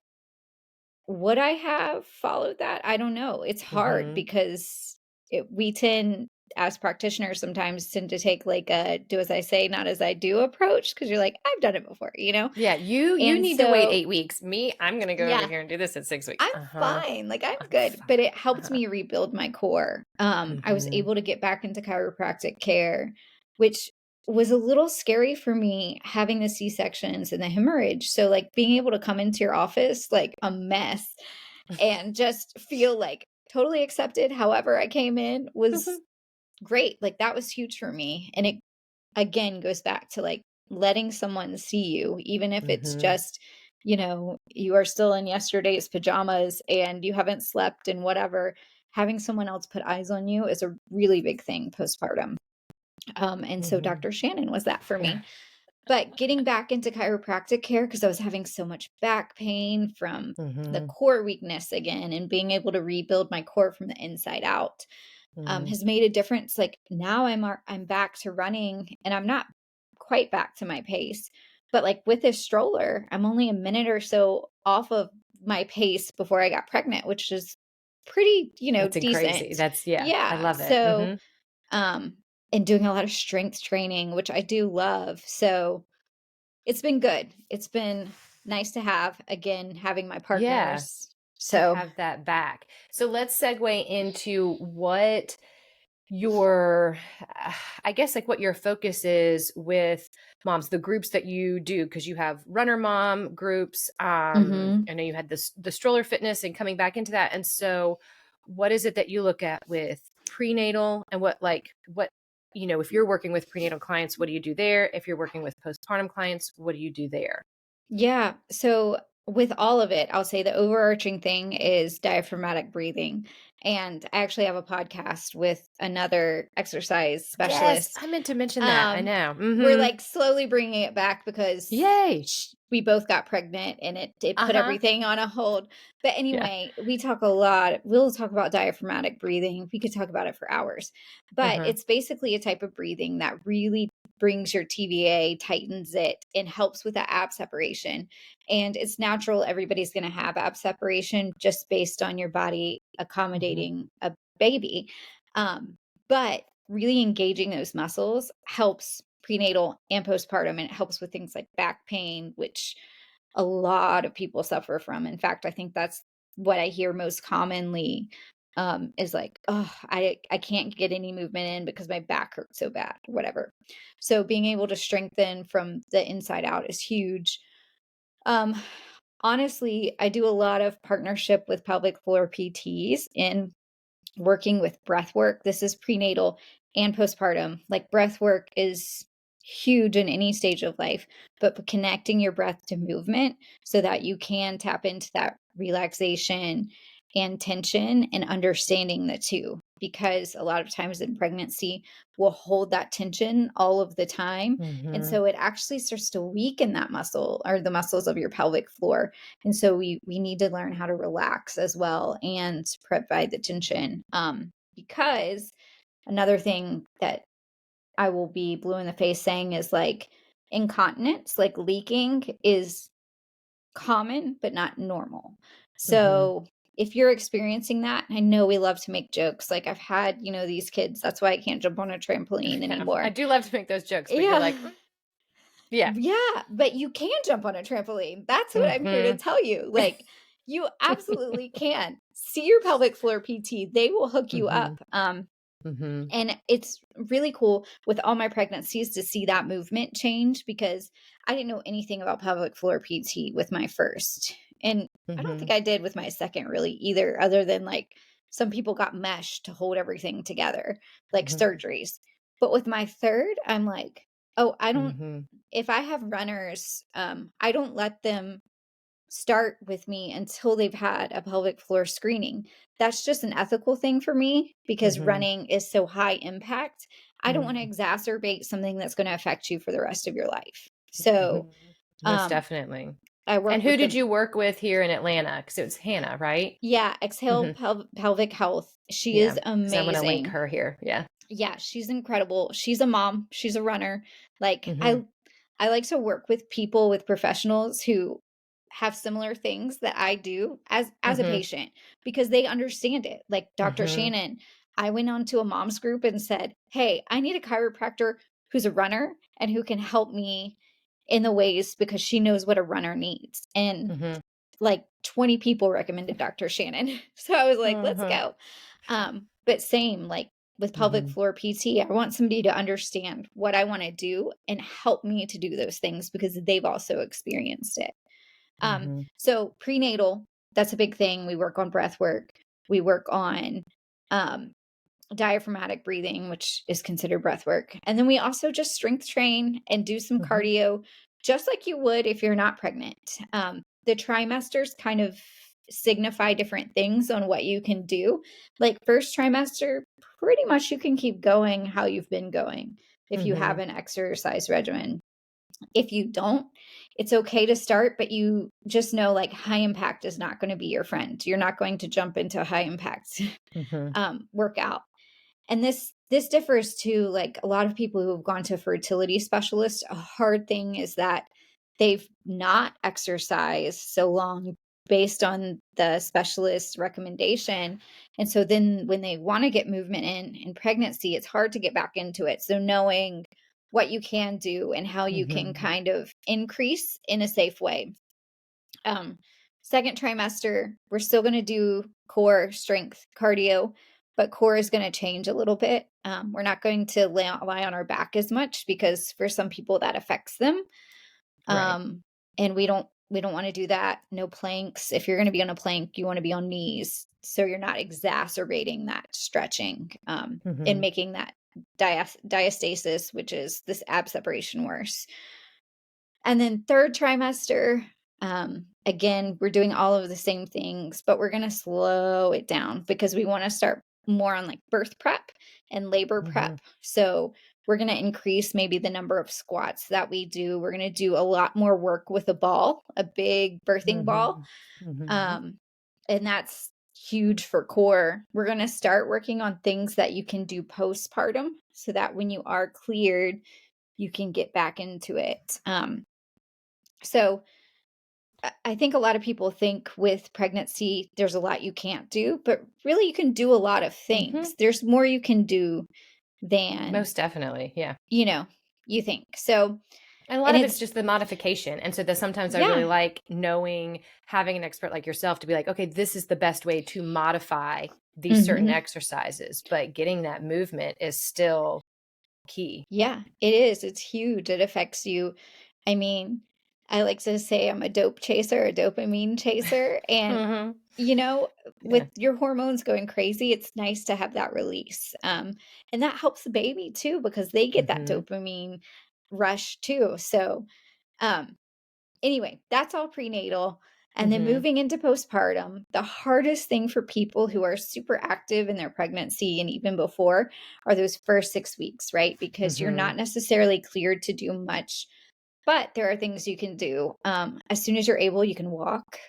would I have followed that? I don't know. It's hard
Mhm.
because we tend, as practitioners, sometimes tend to take like a do as I say, not as I do approach because you're like, I've done it before,
Yeah, you
And
need to wait
so,
8 weeks. Me, I'm gonna go over
yeah,
here and do this in 6 weeks.
I'm
Uh-huh.
fine. Like, I'm
I'm
good.
fine.
But it helped
Uh-huh.
me rebuild my core. I was
Mhm.
able to get back into chiropractic care, which was a little scary for me having the C-sections and the hemorrhage. So, like, being able to come into your office like a mess and just feel like totally accepted however I came in was great. Like, that was huge for me. And it again goes back to like letting someone see you, even if it's
Mhm.
just, you are still in yesterday's pajamas and you haven't slept and whatever. Having someone else put eyes on you is a really big thing postpartum. And so
Mhm.
Dr. Shannon was that for me. But getting back into chiropractic care, because I was having so much back pain from the
Mhm.
core weakness again and being able to rebuild my core from the inside out
Mhm.
has made a difference. Like now I'm back to running and I'm not quite back to my pace, but like with this stroller, I'm only a minute or so off of my pace before I got pregnant, which is pretty,
That's crazy.
decent.
Yeah, I
Yeah.
love it.
So,
Mhm.
um, and doing a lot of strength training, which I do love. So it's been good. It's been nice to have again, having my
Yeah,
partners.
to
So,
have that back. So let's segue into what your I guess like what your focus is with moms, the groups that you do, because you have runner mom groups.
mhm.
I know you had the stroller fitness and coming back into that. And so what is it that you look at with prenatal and what if you're working with prenatal clients, what do you do there? If you're working with postpartum clients, what do you do there?
Yeah. So with all of it, I'll say the overarching thing is diaphragmatic breathing. And I actually have a podcast with another exercise
Yes,
specialist.
I meant to mention that. I
Um,
know.
we're
Mhm.
like slowly bringing it back because
Yay.
we both got pregnant and it put
Uh-huh.
everything on a hold. But
Yeah.
anyway, we talk a lot. We'll talk about diaphragmatic breathing. We could talk about it for hours. But
Uh-huh.
it's basically a type of breathing that really brings your TVA, tightens it, and helps with the ab separation. And it's natural. Everybody's going to have ab separation just based on your body
Mhm.
accommodating a baby. But really engaging those muscles helps prenatal and postpartum, and it helps with things like back pain, which a lot of people suffer from. In fact, I think that's what I hear most commonly is like, oh, I can't get any movement in because my back hurts so bad, whatever. So being able to strengthen from the inside out is huge. Um, Honestly, I do a lot of partnership with pelvic floor PTs in working with breath work. This is prenatal and postpartum. Like breath work is huge in any stage of life, but connecting your breath to movement so that you can tap into that relaxation and tension and understanding the two. Because a lot of times in pregnancy, we'll hold that tension all of the time. And
Mm-hmm.
so it actually starts to weaken that muscle or the muscles of your pelvic floor. And so we need to learn how to relax as well and provide the tension. Because another thing that I will be blue in the face saying is like incontinence, like leaking is common but not normal.
Mm-hmm.
So if you're experiencing that, I know we love to make jokes. Like I've had, these kids, that's why I can't jump on a trampoline
Yeah. I
anymore.
do love to make those jokes, but you're
Yeah.
like, yeah.
Yeah, but you can jump on a trampoline. That's what I'm here to
Mm-hmm.
tell you. Like, you absolutely can. See your pelvic floor PT. They will hook you
Mm-hmm.
up.
Mm-hmm.
And it's really cool with all my pregnancies to see that movement change because I didn't know anything about pelvic floor PT with my first. And I don't
Mm-hmm.
think I did with my second really either, other than like some people got mesh to hold everything together, like surgeries. But with my third, I'm like, oh,
Mm-hmm.
if I have runners, I don't let them start with me until they've had a pelvic floor screening. That's just an ethical thing for me because
Mm-hmm.
running is so high impact. I don't want to
Mm-hmm.
exacerbate something that's going to affect you for the rest of your life.
Mm-hmm.
So,
Most
um,
definitely.
I
And
work
who
with
did
them.
you work with here in Atlanta? Because it was Hannah, right?
Yeah, Exhale
Mm-hmm.
Pelvic Health. She
Yeah.
is
Because I want to link
amazing.
her here. Yeah.
Yeah, she's incredible. She's a mom, she's a runner. Like
Mm-hmm.
I like to work with people with professionals who have similar things that I do as a
Mm-hmm.
patient because they understand it. Like Dr.
Mm-hmm.
Shannon, I went on to a mom's group and said, "Hey, I need a chiropractor who's a runner and who can help me in the ways because she knows what a runner needs." And
Mm-hmm.
like 20 people recommended Dr. Shannon. So I was like, let's
Uh-huh.
go. But same, like with pelvic
Mm-hmm.
floor PT, I want somebody to understand what I want to do and help me to do those things because they've also experienced it.
Mm-hmm.
So prenatal, that's a big thing. We work on breath work. We work on um, diaphragmatic breathing, which is considered breath work. And then we also just strength train and do some
Mm-hmm.
cardio, just like you would if you're not pregnant. The trimesters kind of signify different things on what you can do. Like first trimester, pretty much you can keep going how you've been going if you
Mm-hmm.
have an exercise regimen. If you don't, it's okay to start, but you just know like high impact is not going to be your friend. You're not going to jump into a high impact
Mm-hmm.
workout. And this differs too. Like a lot of people who have gone to fertility specialists, a hard thing is that they've not exercised so long based on the specialist's recommendation. And so then when they want to get movement in pregnancy, it's hard to get back into it. So knowing what you can do and how you can
Mm-hmm.
kind of increase in a safe way. Um, Second trimester, we're still going to do core strength cardio, but core is going to change a little bit. We're not going to lie on our back as much because for some people that affects them.
Right.
And we don't want to do that. No planks. If you're going to be on a plank, you want to be on knees. So you're not exacerbating that stretching, and
Mm-hmm.
making that diastasis, which is this ab separation worse. And then third trimester, again, we're doing all of the same things, but we're going to slow it down because we want to start more on like birth prep and labor
Mm-hmm.
prep. So we're going to increase maybe the number of squats that we do. We're going to do a lot more work with a ball, a big birthing ball.
Mm-hmm. Mm-hmm.
Um, and that's huge for core. We're going to start working on things that you can do postpartum so that when you are cleared, you can get back into it. So I think a lot of people think with pregnancy, there's a lot you can't do, but really you can do a lot of
Mm-hmm.
things. There's more you can do than,
Most definitely. Yeah.
you know, you think. So,
And a lot
and
of it's
it's,
just the modification. And so that sometimes I really
yeah,
like knowing, having an expert like yourself to be like, okay, this is the best way to modify these certain exercises, but getting that movement is still key.
Yeah, it is. It's huge. It affects you. I mean, I like to say I'm a dope chaser, a dopamine chaser. And,
Mhm.
with
Yeah.
your hormones going crazy, it's nice to have that release. And that helps the baby too, because they get that
Mhm.
dopamine rush too. So, um, anyway, that's all prenatal. And then
Mhm.
moving into postpartum, the hardest thing for people who are super active in their pregnancy and even before are those first 6 weeks, right? Because you're
Mhm.
not necessarily cleared to do much, but there are things you can do. As soon as you're able, you can walk,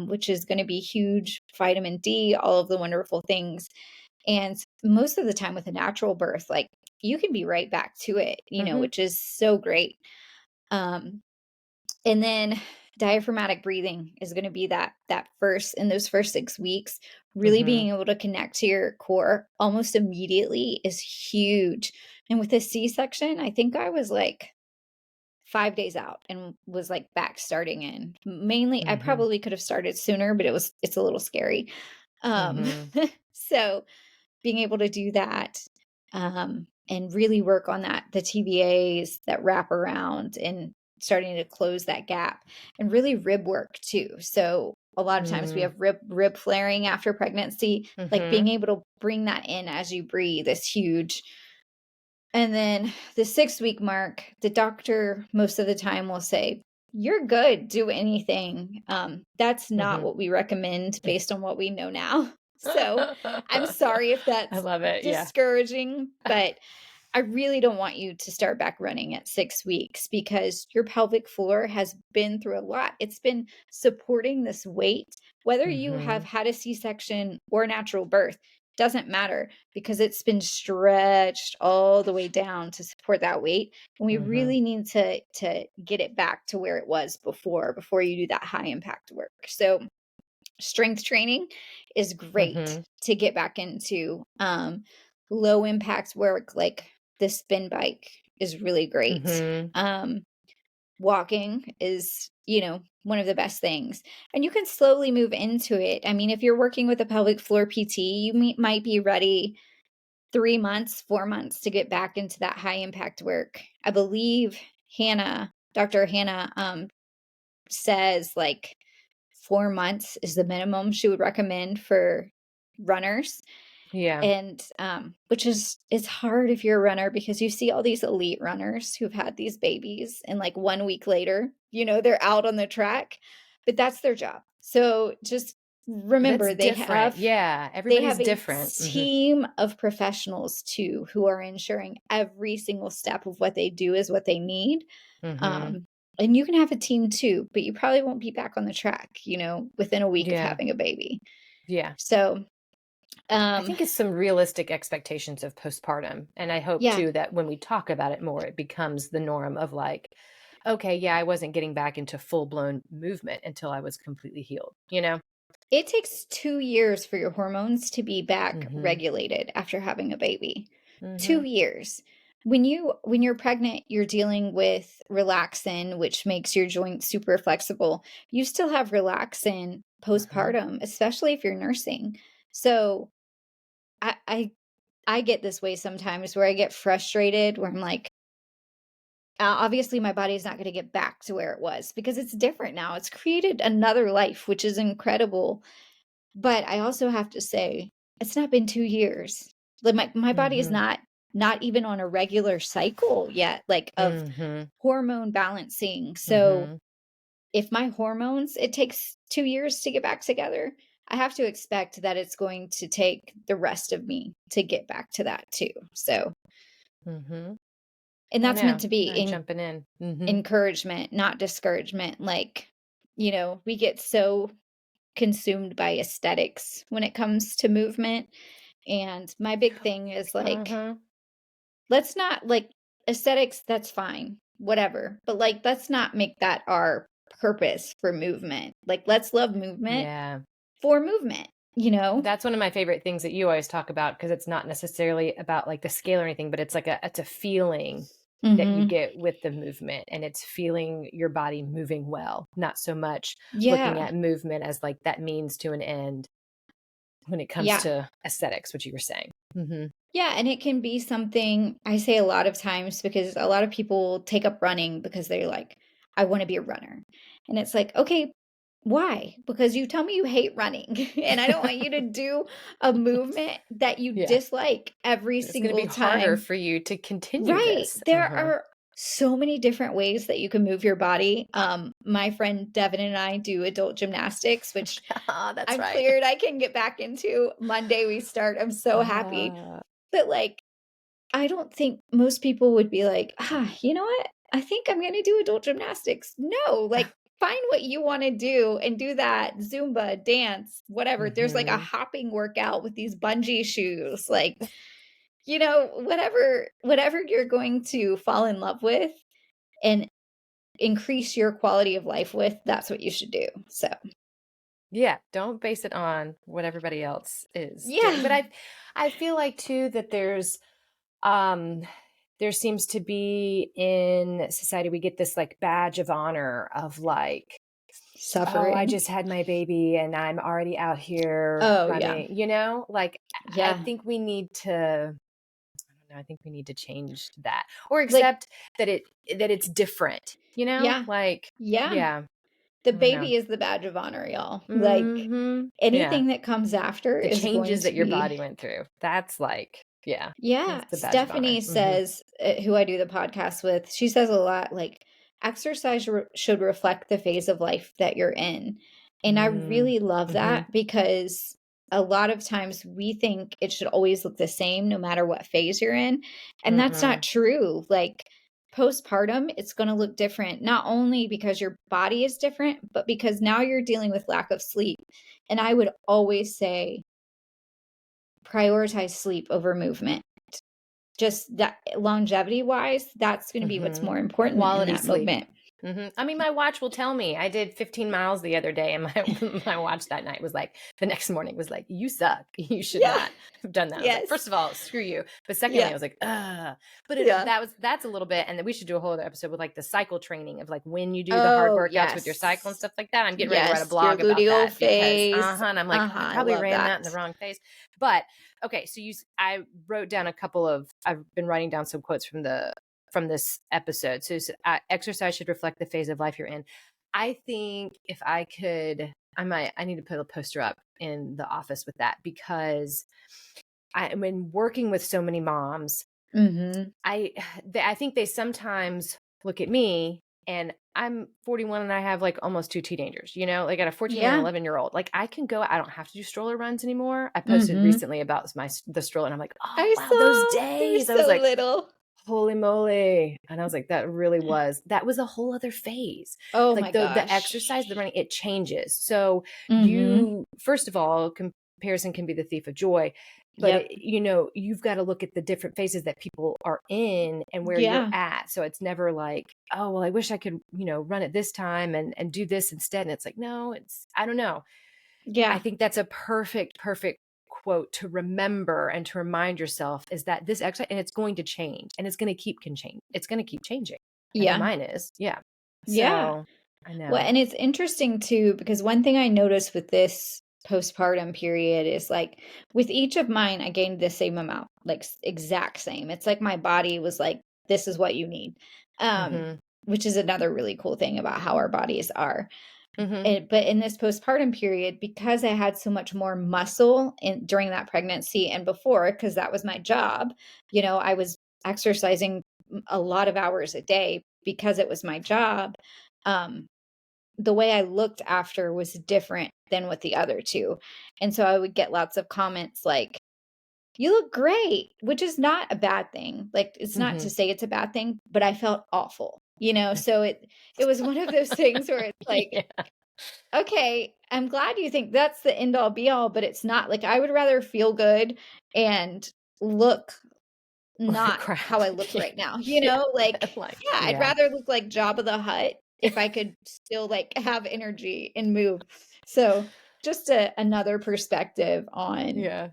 which is going to be huge. Vitamin D, all of the wonderful things. And most of the time with a natural birth, like you can be right back to it,
Mhm.
which is so great. Um, and then diaphragmatic breathing is going to be that first in those first 6 weeks, really
Mhm.
being able to connect to your core almost immediately is huge. And with a C-section, I think I was like 5 days out and was like back starting in. Mainly, I
Mhm.
probably could have started sooner, but it's a little scary. Um
Mhm.
so being able to do that, and really work on the TBAs that wrap around and starting to close that gap, and really rib work too. So a lot of times we
Mm.
have rib flaring after pregnancy, like being
Mhm.
able to bring that in as you breathe is huge. And then the 6 week mark, the doctor most of the time will say, "You're good, do anything." That's not
Mhm.
what we recommend based on what we know now. So I'm sorry if
I
that's
love it. Yeah.
discouraging, but I really don't want you to start back running at 6 weeks, because your pelvic floor has been through a lot. It's been supporting this weight, whether you have
Mhm.
had a C-section or natural birth, doesn't matter, because it's been stretched all the way down to support that weight. And we
Mhm.
really need to get it back to where it was before you do that high impact work. So strength training is great
Mhm.
to get back into. Low impact work like the spin bike is really great.
Mhm.
Walking is, one of the best things. And you can slowly move into it. I mean, if you're working with a pelvic floor PT, you might be ready 3 months, 4 months to get back into that high impact work. I believe Dr. Hannah, says like 4 months is the minimum she would recommend for runners.
Yeah.
And which is it's hard if you're a runner, because you see all these elite runners who've had these babies and like 1 week later, they're out on the track, but that's their job. So just
But that's
remember
different. Yeah.
they
Everybody's
have a
different. Mhm.
team of professionals too, who are ensuring every single step of what they do is what they need.
Mhm.
Um, and you can have a team too, but you probably won't be back on the track, within a week of
Yeah.
having a baby.
Yeah.
So,
I
um,
think it's some realistic expectations of postpartum. And I hope
yeah,
too that when we talk about it more, it becomes the norm of like, okay, yeah, I wasn't getting back into full blown movement until I was completely healed, you know?
it takes 2 years for your hormones to be back
Mhm.
regulated after having a baby.
Mhm.
2 years. When you're pregnant, you're dealing with relaxin, which makes your joints super flexible. You still have relaxin
Mhm.
postpartum, especially if you're nursing. So I, I I get this way sometimes where I get frustrated, where I'm like, obviously my body's not going to get back to where it was, because it's different now. It's created another life, which is incredible. But I also have to say, it's not been 2 years. Like my body is
Mhm.
not even on a regular cycle yet, like of
Mhm.
hormone balancing. So
Mhm.
if my hormones, it takes 2 years to get back together, I have to expect that it's going to take the rest of me to get back to that too. So,
Mhm.
and
I
that's meant
know.
to be
Not jumping in. Mhm.
encouragement, not discouragement. Like, we get so consumed by aesthetics when it comes to movement. And my big thing is like,
Mhm.
let's not like aesthetics, that's fine, whatever. But like, let's not make that our purpose for movement. Like, let's love movement
Yeah.
for movement, you know?
That's one of my favorite things that you always talk about because it's not necessarily about like the scale or anything, but it's like it's a feeling that you
Hmm.
get with the movement and it's feeling your body moving well, not so much looking
Yeah.
at movement as like that means to an end. when it comes
Yeah.
to aesthetics, what you were saying. Mm-hmm.
Yeah, and it can be something I say a lot of times because a lot of people take up running because they're like, I want to be a runner. And it's like, okay, why? Because you tell me you hate running and I don't want you to do a movement that you
Yeah.
dislike every
It's going to be
single
harder
time.
for you to continue
Right.
this.
There
Uh-huh.
are so many different ways that you can move your body. My friend Devin and I do adult gymnastics, which
That's
I'm
right.
cleared I can get back into. Monday we start. I'm so happy. But like, I don't think most people would be like, you know what? I think I'm going to do adult gymnastics. No, like find what you want to do and do that. Zumba, dance, whatever. There's like a
Mhm.
hopping workout with these bungee shoes. Like, whatever you're going to fall in love with and increase your quality of life with, that's what you should do. So,
Yeah, don't base it on what everybody else is doing. But
yeah.
I feel like too that there seems to be in society we get this like badge of honor of like, oh,
Suffering.
I just had my baby and I'm already out here
Oh,
running, like I
Yeah.
think we need to I don't know, I think we need to change that or
Like,
accept that it's different,
yeah.
like
Yeah.
yeah,
The
I don't know.
baby is the badge of honor, y'all. Like
Mm-hmm. Yeah.
anything that comes after
The
is going
changes
to
that your
be.
body went through. That's like, yeah,
Yeah.
that's the badge of honor.
Stephanie says, who I do the podcast with, she says a lot like exercise should reflect the phase of life that you're in. And I really love that because a lot of times we think it should always look the same no matter what phase you're in. And that's not true. Like postpartum, it's going to look different, not only because your body is different, but because now you're dealing with lack of sleep. And I would always say, prioritize sleep over movement. Just that longevity wise, that's going to be what's more important in
Quality
that
sleep.
moment.
I mean, my watch will tell me. I did 15 miles the other day, and my watch that night was like, the next morning was like, you suck. You should not have done that. I was like, first of all, screw you. But secondly, I was like, But that's a little bit, and then we should do a whole other episode with like the cycle training of like when you do the hard workouts with your cycle and stuff like that. I'm getting ready to write a blog about that
phase.
because, and I'm like, I probably ran that in the wrong phase. But okay, so I wrote down I've been writing down some quotes from this episode. So exercise should reflect the phase of life you're in. I think if I could, I need to put a poster up in the office with that because I've been working with so many moms. I think they sometimes look at me and I'm 41 and I have like almost two teenagers, like I got a 14 and 11-year-old. Like I can go, I don't have to do stroller runs anymore. I posted recently about the stroller and I'm like, oh, wow, those days. I was like,
little.
Holy moly. And I was like, that was a whole other phase.
Oh
like
my
the
gosh.
exercise, the running, it changes. So you, first of all, comparison can be the thief of joy. But you've got to look at the different phases that people are in and where you're at. So it's never like, oh, well, I wish I could, run it this time and do this instead. And it's like, no, I don't know.
Yeah.
I think that's a perfect quote to remember and to remind yourself is that this exercise, and it's going to change and it's going to keep changing. I know mine is. Yeah. So I know.
Well, and it's interesting too, because one thing I noticed with this postpartum period is like with each of mine, I gained the same amount, like exact same. It's like my body was like, this is what you need. Which is another really cool thing about how our bodies are. But in this postpartum period, because I had so much more muscle during that pregnancy and before, because that was my job, I was exercising a lot of hours a day because it was my job. The way I looked after was different than with the other two. And so I would get lots of comments like, you look great, which is not a bad thing. Like, it's not to say it's a bad thing, but I felt awful, so it was one of those things where it's like, okay, I'm glad you think that's the end all be all, but it's not. Like, I would rather feel good and look not how I look right now, I'd rather look like Jabba the Hutt if I could still like have energy and move. So just another perspective on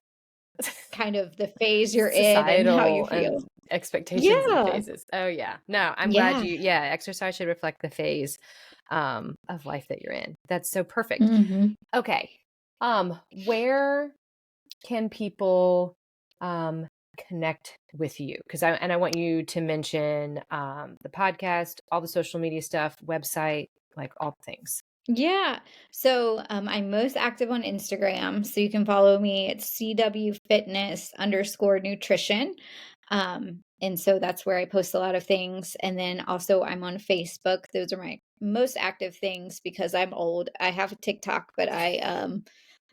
kind of the phase you're in and how you feel.
And expectations and phases. Oh yeah. No, I'm glad exercise should reflect the phase of life that you're in. That's so perfect. Okay. Where can people connect with you? Because I want you to mention the podcast, all the social media stuff, website, like all things.
Yeah. So I'm most active on Instagram. So you can follow me at CWFitness_nutrition. And so that's where I post a lot of things. And then also I'm on Facebook. Those are my most active things because I'm old. I have a TikTok, but I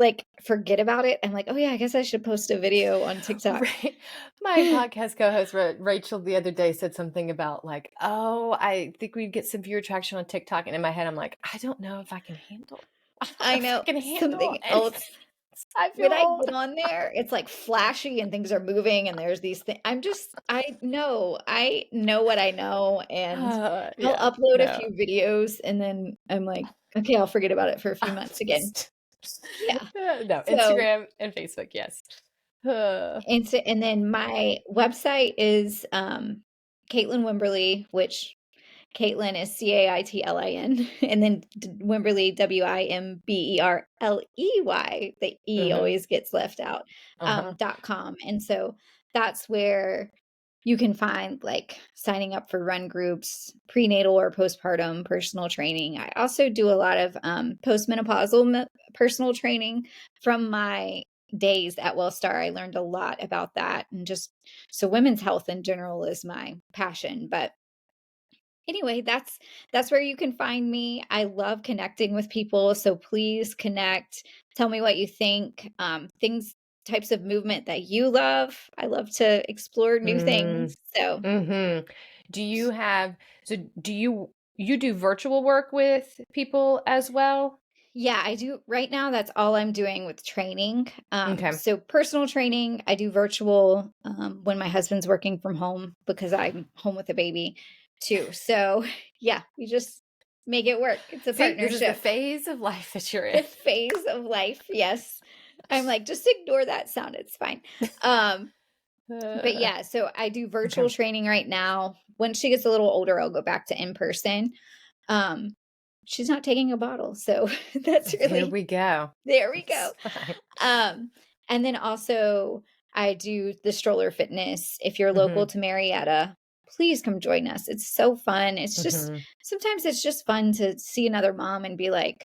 like forget about it. I'm like, oh yeah, I guess I should post a video on TikTok.
Right. My podcast co-host Rachel the other day said something about like, oh, I think we'd get some viewer traction on TikTok. And in my head, I'm like, I don't know if I can handle.
I
If I
know
can handle
something
it.
else.
I feel
When I
old.
get on there, it's like flashy and things are moving and there's these things. I know what I know, and I'll
Yeah,
upload a
no.
few videos and then I'm like, okay, I'll forget about it for a few months again. Yeah.
No,
So,
Instagram and Facebook, yes.
and then my website is Caitlin Wimberly, which Caitlin is Caitlin, and then Wimberly, Wimberley. The E
Mhm.
always gets left out.
Uh-huh.
.com. And so that's where you can find like signing up for run groups, prenatal or postpartum personal training. I also do a lot of postmenopausal personal training from my days at WellStar. I learned a lot about that, and just so women's health in general is my passion. But anyway, that's where you can find me. I love connecting with people, so please connect. Tell me what you think. Types of movement that you love. I love to explore new things. So
Mm-hmm. Do you do virtual work with people as well?
yeah, I do right now. That's all I'm doing with training.
Okay.
So personal training, I do virtual when my husband's working from home because I'm home with a baby too. So yeah, we just make it work. It's a
See, this is the
partnership.
phase of life that you're
The
in.
phase of life, yes. I'm like, just ignore that sound, it's fine. But yeah, so I do virtual
Okay.
training right now. When she gets a little older, I'll go back to in person. Um, she's not taking a bottle, so that's
There
really
we go.
there we go.
It's fine.
And then also I do the stroller fitness. If you're local
Mm-hmm.
to Marietta, please come join us. It's so fun. It's just
Mm-hmm.
sometimes it's just fun to see another mom and be like,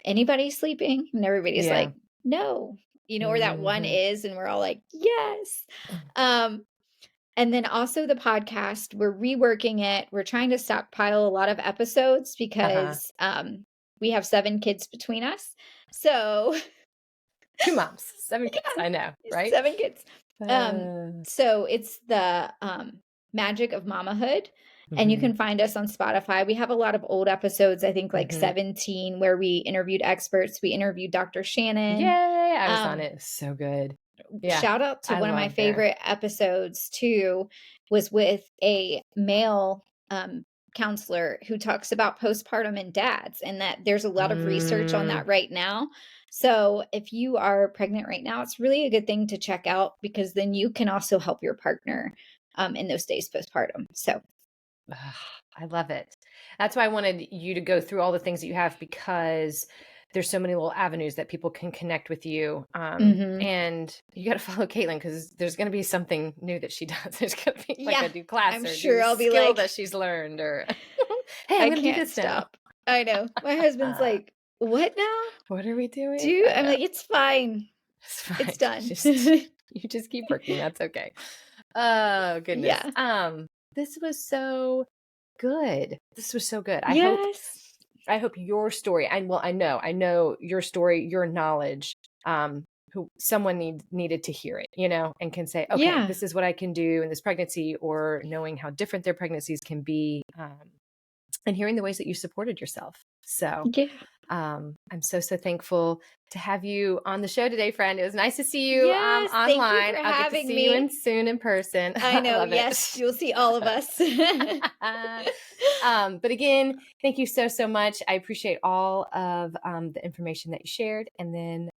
anybody sleeping? And everybody's
Yeah.
like, no, or that one
Mm-hmm.
is, and we're all like, yes. Um, and then also the podcast, we're reworking it. We're trying to stockpile a lot of episodes
Uh-huh.
because we have 7 kids between us. So
2 moms, 7 kids.
yeah,
I know, right?
7 kids.
Uh,
So it's the magic of mamahood. And you
mm-hmm.
can find us on Spotify. We have a lot of old episodes, I think like
Mm-hmm.
17, where we interviewed experts. We interviewed Dr. Shannon.
Yay! I was on
Um,
it. It was so good. Yeah,
Shout out to
I
one of my
loved her.
favorite episodes too, was with a male counselor who talks about postpartum and dads, and that there's a lot of research on that right now. So if you are pregnant right now, it's really a good thing to check out because then you can also help your partner in those days postpartum. So
I love it. That's why I wanted you to go through all the things that you have because there's so many little avenues that people can connect with you. And you got to follow Caitlin because there's going to be something new that she does. There's going to be like
yeah,
a new class
I'm
or a
sure
new
I'll be
skill
like,
that she's learned or, hey, I'm
I
going to do
can't
this now.
stop. I know. My husband's like, what now?
What are we doing?
Dude,
I
I'm
know.
like, it's fine.
It's fine.
It's done.
You just keep working. That's okay. Oh, goodness.
Yeah.
This was so good. This was so good.
Yes.
I hope your story, I know your story, your knowledge, who someone needed to hear it, and can say, okay,
Yeah.
this is what I can do in this pregnancy, or knowing how different their pregnancies can be, and hearing the ways that you supported yourself. So
Yeah.
I'm so thankful to have you on the show today, friend. It was nice to see you
Yes.
online.
Thank you for
I'll get to
having
see
me.
you soon in person.
I know.
love
Yes.
it.
You'll see all of us.
But again, thank you so, so much. I appreciate all of the information that you shared. And then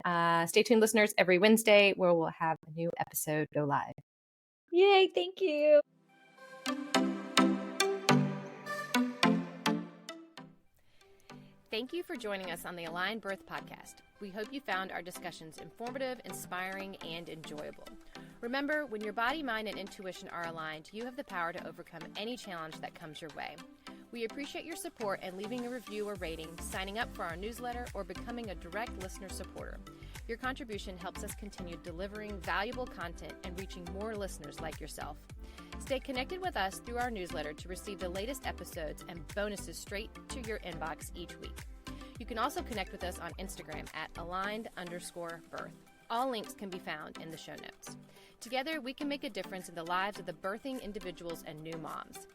stay tuned, listeners, every Wednesday where we'll have a new episode go live.
Yay. Thank you.
Thank you for joining us on the Aligned Birth Podcast. We hope you found our discussions informative, inspiring, and enjoyable. Remember, when your body, mind, and intuition are aligned, you have the power to overcome any challenge that comes your way. We appreciate your support and leaving a review or rating, signing up for our newsletter, or becoming a direct listener supporter. Your contribution helps us continue delivering valuable content and reaching more listeners like yourself. Stay connected with us through our newsletter to receive the latest episodes and bonuses straight to your inbox each week. You can also connect with us on Instagram at aligned_birth. All links can be found in the show notes. Together, we can make a difference in the lives of the birthing individuals and new moms.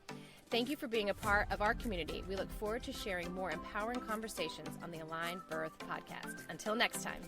Thank you for being a part of our community. We look forward to sharing more empowering conversations on the Aligned Birth Podcast. Until next time.